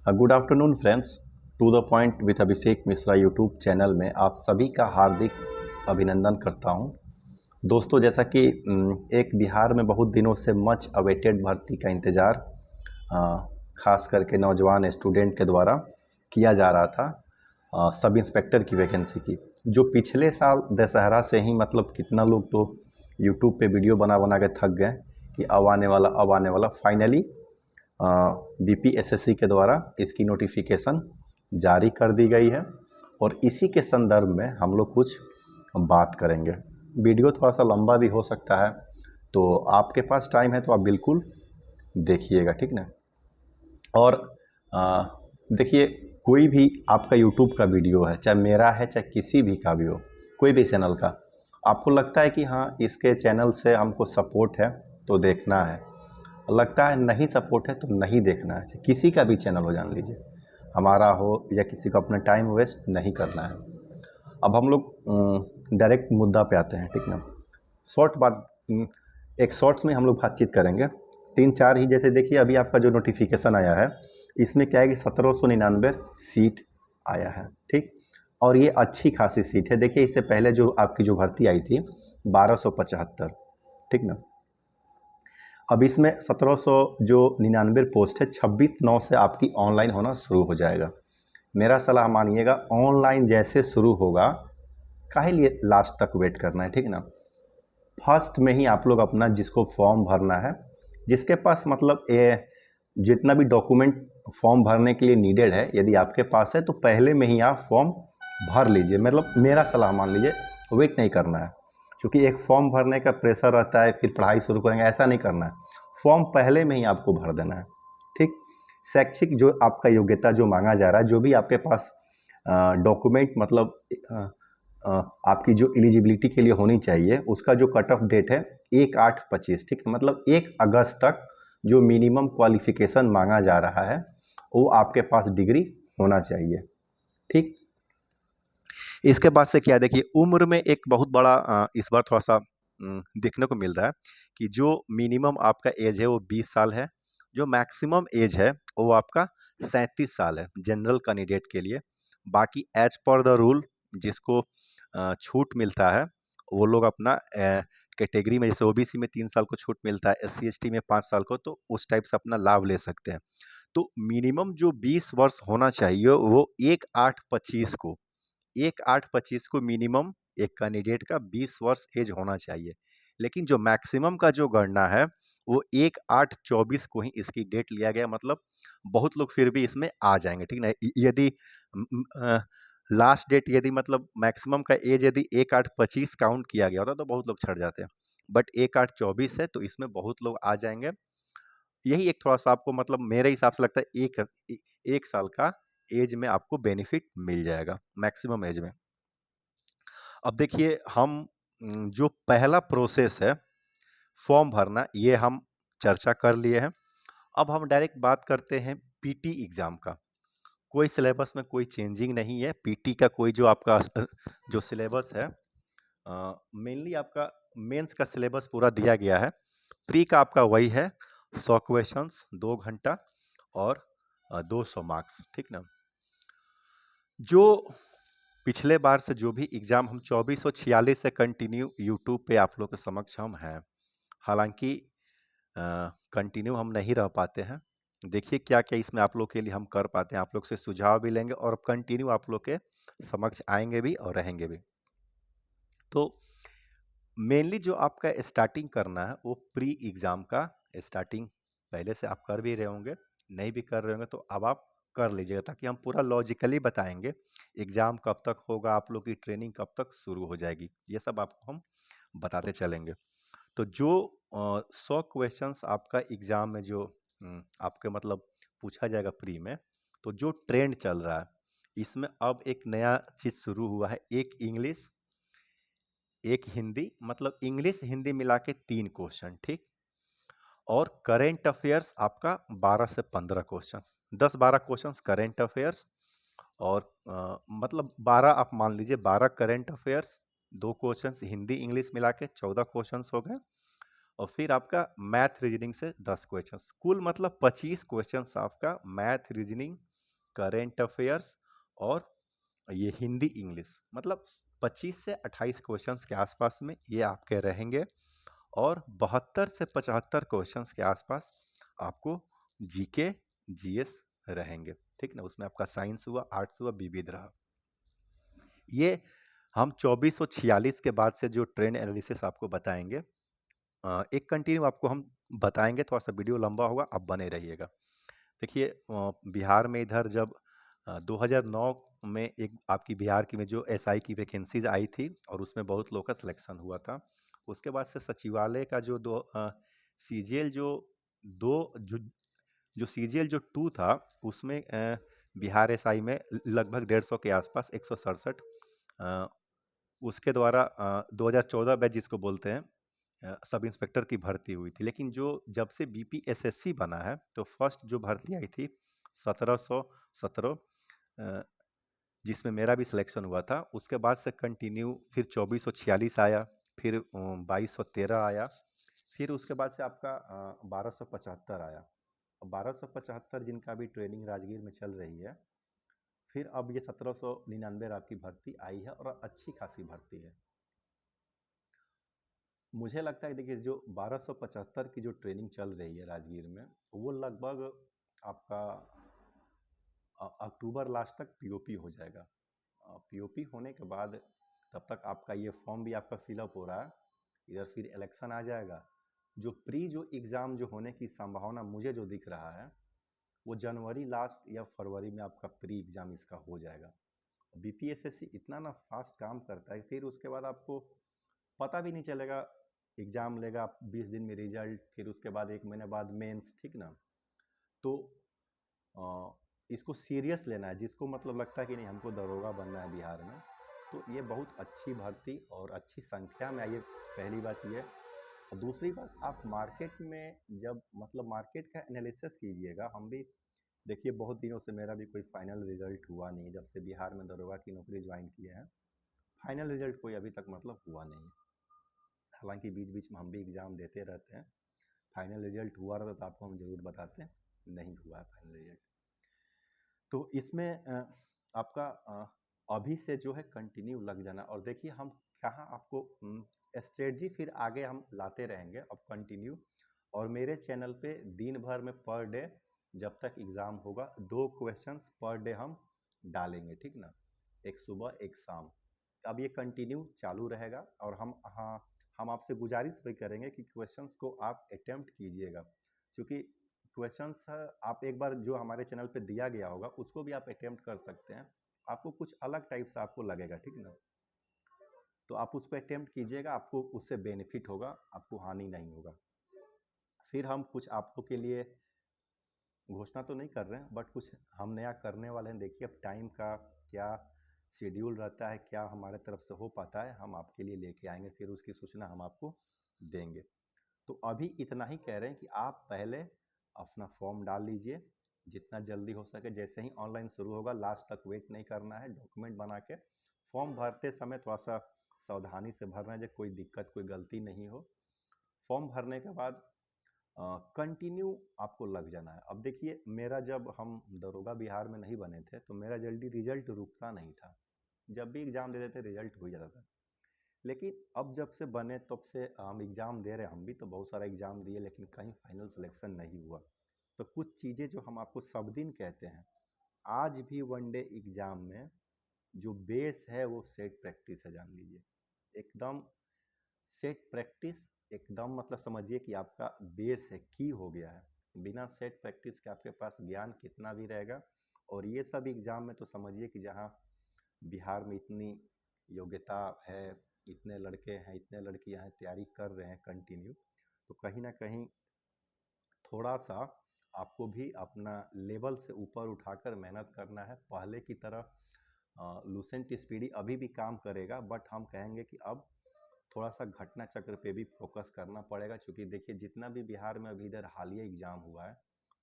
Good afternoon friends. To the point with Abhishek Mishra YouTube channel में आप सभी का हार्दिक अभिनंदन करता हूं। दोस्तों, जैसा कि एक बिहार में बहुत दिनों से मच अवेटेड भर्ती का इंतज़ार खास करके नौजवान स्टूडेंट के द्वारा किया जा रहा था, सब इंस्पेक्टर की वैकेंसी की, जो पिछले साल दशहरा से ही मतलब कितना लोग तो यूट्यूब पे वीडियो बना बना के थक गए कि अब आने वाला फाइनली बीपीएसएससी के द्वारा इसकी नोटिफिकेशन जारी कर दी गई है और इसी के संदर्भ में हम लोग कुछ बात करेंगे। वीडियो थोड़ा सा लंबा भी हो सकता है, तो आपके पास टाइम है तो आप बिल्कुल देखिएगा, ठीक ना। और देखिए, कोई भी आपका यूट्यूब का वीडियो है, चाहे मेरा है चाहे किसी भी का भी हो, कोई भी चैनल का, आपको लगता है कि हाँ इसके चैनल से हमको सपोर्ट है तो देखना है, लगता है नहीं सपोर्ट है तो नहीं देखना है। किसी का भी चैनल हो, जान लीजिए, हमारा हो या किसी को अपना टाइम वेस्ट नहीं करना है। अब हम लोग डायरेक्ट मुद्दा पे आते हैं, ठीक ना। शॉर्ट बात, एक शॉर्ट्स में हम लोग बातचीत करेंगे, तीन चार ही। जैसे देखिए, अभी आपका जो नोटिफिकेशन आया है इसमें क्या है कि 1799 सीट आया है, ठीक। और ये अच्छी खासी सीट है। देखिए, इससे पहले जो आपकी जो भर्ती आई थी 1275, ठीक ना। अब इसमें 1700 जो 99 पोस्ट है, 26/9 से आपकी ऑनलाइन होना शुरू हो जाएगा। मेरा सलाह मानिएगा, ऑनलाइन जैसे शुरू होगा, काहे लिए लास्ट तक वेट करना है, ठीक ना। फर्स्ट में ही आप लोग अपना जिसको फॉर्म भरना है, जिसके पास मतलब जितना भी डॉक्यूमेंट फॉर्म भरने के लिए नीडेड है, यदि आपके पास है तो पहले में ही आप फॉर्म भर लीजिए। मतलब मेरा सलाह मान लीजिए, वेट नहीं करना है, क्योंकि एक फॉर्म भरने का प्रेशर रहता है, फिर पढ़ाई शुरू करेंगे, ऐसा नहीं करना है। फॉर्म पहले में ही आपको भर देना है, ठीक। शैक्षिक जो आपका योग्यता जो मांगा जा रहा है, जो भी आपके पास डॉक्यूमेंट मतलब आपकी जो एलिजिबिलिटी के लिए होनी चाहिए, उसका जो कट ऑफ डेट है 1/8/25, ठीक है। मतलब 1 अगस्त तक जो मिनिमम क्वालिफिकेशन मांगा जा रहा है वो आपके पास डिग्री होना चाहिए, ठीक। इसके बाद से क्या, देखिए, उम्र में एक बहुत बड़ा इस बार थोड़ा सा देखने को मिल रहा है कि जो मिनिमम आपका एज है वो 20 साल है, जो मैक्सिमम एज है वो आपका 37 साल है जनरल कैंडिडेट के लिए। बाकी एज पर द रूल जिसको छूट मिलता है, वो लोग अपना कैटेगरी में, जैसे ओबीसी में 3 साल को छूट मिलता है, एससी एसटी में 5 साल को, तो उस टाइप से अपना लाभ ले सकते हैं। तो मिनिमम जो 20 वर्ष होना चाहिए वो 1/8/25 को मिनिमम एक कैंडिडेट का 20 वर्ष एज होना चाहिए। लेकिन जो मैक्सिमम का जो गणना है वो 1/8/24 को ही इसकी डेट लिया गया। मतलब बहुत लोग फिर भी इसमें आ जाएंगे, ठीक ना। यदि लास्ट डेट, यदि मतलब मैक्सिमम का एज यदि 1/8/25 काउंट किया गया होता तो बहुत लोग छट जाते हैं, बट 1/8/24 है तो इसमें बहुत लोग आ जाएंगे। यही एक थोड़ा सा आपको मतलब मेरे हिसाब से लगता है एक साल का एज में आपको बेनिफिट मिल जाएगा मैक्सिमम एज में। अब देखिए, हम जो पहला प्रोसेस है फॉर्म भरना, ये हम चर्चा कर लिए हैं। अब हम डायरेक्ट बात करते हैं पीटी एग्जाम का। कोई सिलेबस में कोई चेंजिंग नहीं है। पीटी का कोई जो आपका जो सिलेबस है, मेनली आपका मेंस का सिलेबस पूरा दिया गया है। प्री का आपका वही है, 100 क्वेश्चंस, 2 घंटा और 200 मार्क्स, ठीक ना। जो पिछले बार से जो भी एग्जाम हम 2446 से कंटिन्यू यूट्यूब पे आप लोग के समक्ष हम हैं, हालांकि कंटिन्यू हम नहीं रह पाते हैं। देखिए क्या क्या इसमें आप लोग के लिए हम कर पाते हैं, आप लोग से सुझाव भी लेंगे और कंटिन्यू आप लोग के समक्ष आएंगे भी और रहेंगे भी। तो मेनली जो आपका स्टार्टिंग करना है वो प्री एग्ज़ाम का स्टार्टिंग पहले से आप कर भी रहे होंगे, नहीं भी कर रहे होंगे तो अब आप कर लीजिएगा, ताकि हम पूरा लॉजिकली बताएंगे एग्ज़ाम कब तक होगा, आप लोग की ट्रेनिंग कब तक शुरू हो जाएगी, ये सब आपको हम बताते चलेंगे। तो जो 100 क्वेश्चंस आपका एग्ज़ाम में जो आपके मतलब पूछा जाएगा प्री में, तो जो ट्रेंड चल रहा है इसमें अब एक नया चीज़ शुरू हुआ है, एक इंग्लिश एक हिंदी, मतलब इंग्लिश हिंदी मिला के 3 क्वेश्चन, ठीक। और करेंट अफेयर्स आपका 12 से 15 क्वेश्चन, 10-12 क्वेश्चन करेंट अफेयर्स और मतलब 12 आप मान लीजिए, 12 current affairs, 2 question Hindi English मिला के 14 क्वेश्चन हो गए। और फिर आपका मैथ रीजनिंग से 10 क्वेश्चन, कुल मतलब 25 क्वेश्चन आपका मैथ रीजनिंग करेंट अफेयर्स और ये हिंदी इंग्लिश, मतलब 25 से 28 क्वेश्चंस के आसपास में ये आपके रहेंगे। और 72 से 75 क्वेश्चंस के आसपास आपको जीके जीएस रहेंगे, ठीक ना। उसमें आपका साइंस हुआ, आर्ट्स हुआ, विविध रहा। ये हम 2446 के बाद से जो ट्रेंड एनालिसिस आपको बताएंगे, एक कंटिन्यू आपको हम बताएंगे, थोड़ा सा वीडियो लंबा होगा, आप बने रहिएगा। देखिए बिहार में इधर जब 2009 में एक आपकी बिहार की में जो एसआई की वैकेंसीज आई थी और उसमें बहुत लोग का सिलेक्शन हुआ था। उसके बाद से सचिवालय का जो सीजीएल दो जो सीजीएल जो 2 था, उसमें बिहार एसआई में लगभग 150 के आसपास 167 उसके द्वारा 2014 बैच जिसको बोलते हैं सब इंस्पेक्टर की भर्ती हुई थी। लेकिन जो जब से बीपीएसएससी बना है तो फर्स्ट जो भर्ती आई थी 1717, जिसमें मेरा भी सिलेक्शन हुआ था। उसके बाद से कंटिन्यू फिर 2446 आया, फिर 2213 आया, फिर उसके बाद से आपका 1275 आया। 1275 जिनका भी ट्रेनिंग राजगीर में चल रही है, फिर अब ये 1799 आपकी भर्ती आई है और अच्छी खासी भर्ती है। मुझे लगता है देखिए जो 1275 की जो ट्रेनिंग चल रही है राजगीर में, वो लगभग आपका अक्टूबर लास्ट तक पीओपी हो जाएगा। पीओपी होने के बाद तब तक आपका ये फॉर्म भी आपका फिलअप हो रहा है, इधर फिर इलेक्शन आ जाएगा। जो एग्ज़ाम जो होने की संभावना मुझे जो दिख रहा है, वो जनवरी लास्ट या फरवरी में आपका प्री एग्ज़ाम इसका हो जाएगा। बीपीएसएससी इतना ना फास्ट काम करता है, फिर उसके बाद आपको पता भी नहीं चलेगा। एग्ज़ाम लेगा 20 दिन में रिजल्ट, फिर उसके बाद 1 महीने बाद मेंस, ठीक ना। तो इसको सीरियस लेना है, जिसको मतलब लगता है कि नहीं हमको दरोगा बनना है बिहार में, तो ये बहुत अच्छी भर्ती और अच्छी संख्या में आई है। पहली बात ये। और दूसरी बात, आप मार्केट में जब मतलब मार्केट का एनालिसिस कीजिएगा। हम भी देखिए बहुत दिनों से मेरा भी कोई फाइनल रिजल्ट हुआ नहीं, जब से बिहार में दरोगा की नौकरी ज्वाइन किए हैं। फाइनल रिजल्ट कोई अभी तक मतलब हुआ नहीं। हालांकि बीच बीच में हम भी एग्ज़ाम देते रहते हैं। फाइनल रिजल्ट हुआ रहता तो आपको हम ज़रूर बताते, नहीं हुआ है फाइनल रिजल्ट। तो इसमें आपका अभी से जो है कंटिन्यू लग जाना। और देखिए हम कहाँ आपको स्ट्रेटजी फिर आगे हम लाते रहेंगे अब कंटिन्यू। और मेरे चैनल पे दिन भर में पर डे जब तक एग्ज़ाम होगा 2 क्वेश्चंस पर डे हम डालेंगे, ठीक ना। एक सुबह एक शाम। अब ये कंटिन्यू चालू रहेगा। और हम आपसे गुजारिश भी करेंगे कि क्वेश्चंस को आप अटेम्प्ट कीजिएगा, क्योंकि क्वेश्चंस आप एक बार जो हमारे चैनल पे दिया गया होगा उसको भी आप अटेम्प्ट कर सकते हैं। आपको कुछ अलग टाइप से आपको लगेगा, ठीक ना। तो आप उसको अटेम्प्ट कीजिएगा, आपको उससे बेनिफिट होगा, आपको हानि नहीं होगा। फिर हम कुछ आप लोग के लिए घोषणा तो नहीं कर रहे हैं, बट कुछ हम नया करने वाले हैं। देखिए अब टाइम का क्या शेड्यूल रहता है, क्या हमारे तरफ से हो पाता है, हम आपके लिए लेके आएंगे, फिर उसकी सूचना हम आपको देंगे। तो अभी इतना ही कह रहे हैं कि आप पहले अपना फॉर्म डाल लीजिए जितना जल्दी हो सके। जैसे ही ऑनलाइन शुरू होगा लास्ट तक वेट नहीं करना है। डॉक्यूमेंट बना के फॉर्म भरते समय थोड़ा सा सावधानी से भरना है, कोई दिक्कत कोई गलती नहीं हो। फॉर्म भरने के बाद कंटिन्यू आपको लग जाना है। अब देखिए मेरा जब हम दरोगा बिहार में नहीं बने थे तो मेरा जल्दी रिजल्ट रुकता नहीं था। जब भी एग्ज़ाम देते थे रिजल्ट हो जाता था। लेकिन अब जब से बने तब से हम एग्ज़ाम दे रहे हैं। हम भी तो बहुत सारा एग्ज़ाम दिए लेकिन कहीं फाइनल सिलेक्शन नहीं हुआ। तो कुछ चीज़ें जो हम आपको सब दिन कहते हैं, आज भी वनडे एग्ज़ाम में जो बेस है वो सेट प्रैक्टिस है, जान लीजिए। एकदम सेट प्रैक्टिस, एकदम मतलब समझिए कि आपका बेस है, की हो गया है। बिना सेट प्रैक्टिस के आपके पास ज्ञान कितना भी रहेगा। और ये सब एग्ज़ाम में तो समझिए कि जहाँ बिहार में इतनी योग्यता है, इतने लड़के हैं, इतने लड़कियां हैं तैयारी कर रहे हैं कंटिन्यू, तो कहीं ना कहीं थोड़ा सा आपको भी अपना लेवल से ऊपर उठाकर मेहनत करना है। पहले की तरह लूसेंट स्पीडी अभी भी काम करेगा, बट हम कहेंगे कि अब थोड़ा सा घटना चक्र पे भी फोकस करना पड़ेगा। क्योंकि देखिए जितना भी बिहार में अभी इधर हालिया एग्ज़ाम हुआ है,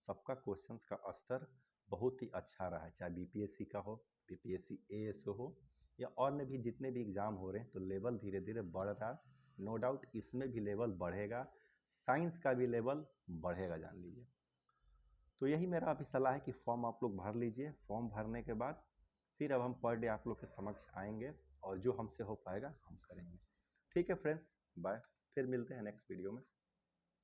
सबका क्वेश्चंस का स्तर बहुत ही अच्छा रहा है। चाहे बीपीएससी का हो, बीपीएससी एएसओ हो, या और में भी जितने भी एग्ज़ाम हो रहे हैं, तो लेवल धीरे धीरे बढ़ रहा है। नो डाउट इसमें भी लेवल बढ़ेगा, साइंस का भी लेवल बढ़ेगा, जान लीजिए। तो यही मेरा अभी सलाह है कि फॉर्म आप लोग भर लीजिए। फॉर्म भरने के बाद फिर अब हम पर डे आप लोग के समक्ष आएंगे और जो हमसे हो पाएगा हम करेंगे। ठीक है फ्रेंड्स, बाय। फिर मिलते हैं नेक्स्ट वीडियो में।